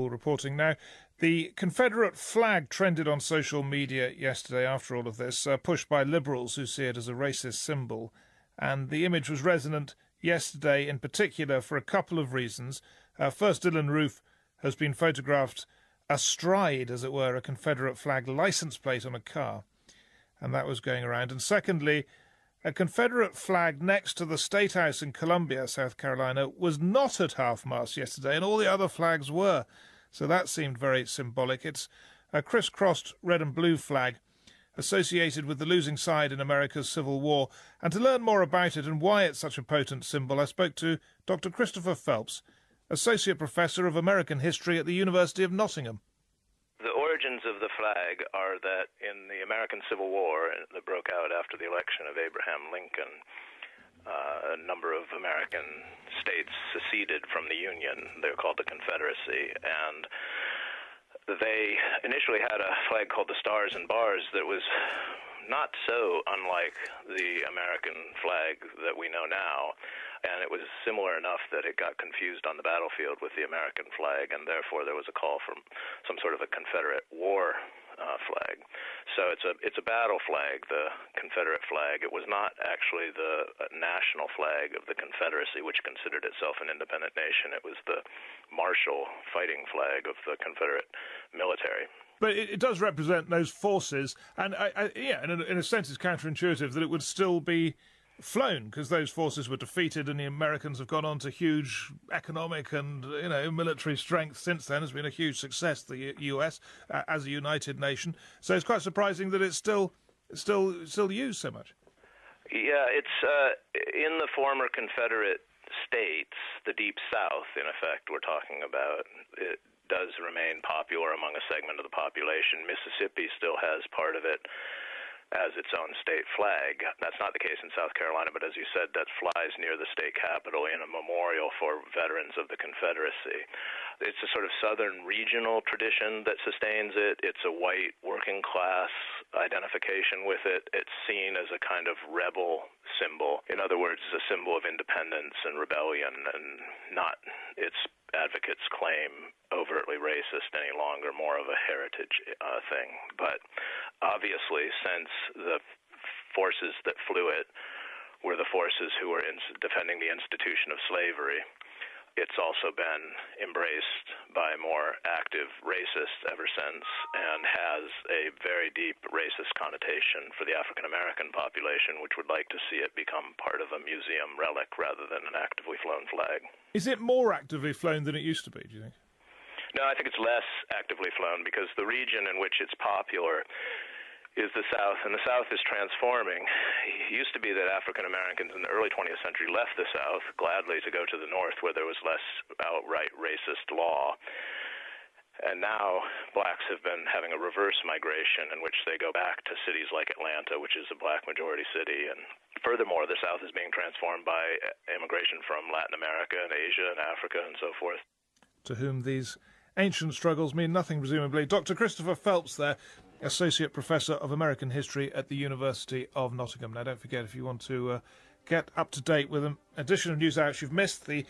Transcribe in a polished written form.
School reporting now. The Confederate flag trended on social media yesterday after all of this, pushed by liberals who see it as a racist symbol. And the image was resonant yesterday in particular for a couple of reasons. First, Dylan Roof has been photographed astride, as it were, a Confederate flag license plate on a car. And that was going around. And secondly, a Confederate flag next to the State House in Columbia, South Carolina, was not at half-mast yesterday, and all the other flags were. So that seemed very symbolic. It's a crisscrossed red and blue flag associated with the losing side in America's Civil War. And to learn more about it and why it's such a potent symbol, I spoke to Dr. Christopher Phelps, Associate Professor of American History at the University of Nottingham. The origins of the flag are that in the American Civil War that broke out after the election of Abraham Lincoln, a number of American states seceded from the Union. They were called the Confederacy, and they initially had a flag called the Stars and Bars that was not so unlike the American flag that we know now, and it was similar enough that it got confused on the battlefield with the American flag, and therefore there was a call from some sort of a Confederate war flag. So it's a battle flag, the Confederate flag. It was not actually the national flag of the Confederacy, which considered itself an independent nation. It was the martial fighting flag of the Confederate military. But it does represent those forces, and in a sense it's counterintuitive that it would still be flown, because those forces were defeated and the Americans have gone on to huge economic and military strength since then. Has been a huge success, the US as a united nation. So it's quite surprising that it's still used so much. Yeah, it's in the former Confederate states, the Deep South, in effect, we're talking about. It does remain popular among a segment of the population. Mississippi still has part of it as its own state flag. That's not the case in South Carolina, but as you said, that flies near the state capitol in a memorial for veterans of the Confederacy. It's a sort of southern regional tradition that sustains it. It's a white working class identification with it. It's seen as a kind of rebel symbol. In other words, a symbol of independence and rebellion, and not its advocates claim overtly racist any longer, more of a heritage thing. But obviously, since the forces that flew it were the forces who were defending the institution of slavery, it's also been embraced by more active racists ever since, and has a very deep racist connotation for the African American population, which would like to see it become part of a museum relic rather than an actively flown flag. Is it more actively flown than it used to be, do you think? No, I think it's less actively flown, because the region in which it's popular is the South, and the South is transforming. It used to be that African Americans in the early 20th century left the South gladly to go to the North, where there was less outright racist law. And now blacks have been having a reverse migration in which they go back to cities like Atlanta, which is a black majority city. And furthermore, the South is being transformed by immigration from Latin America and Asia and Africa and so forth. To whom these ancient struggles mean nothing, presumably. Dr. Christopher Phelps there, Associate Professor of American History at the University of Nottingham. Now, don't forget, if you want to get up to date with an edition of NewsHour you've missed, the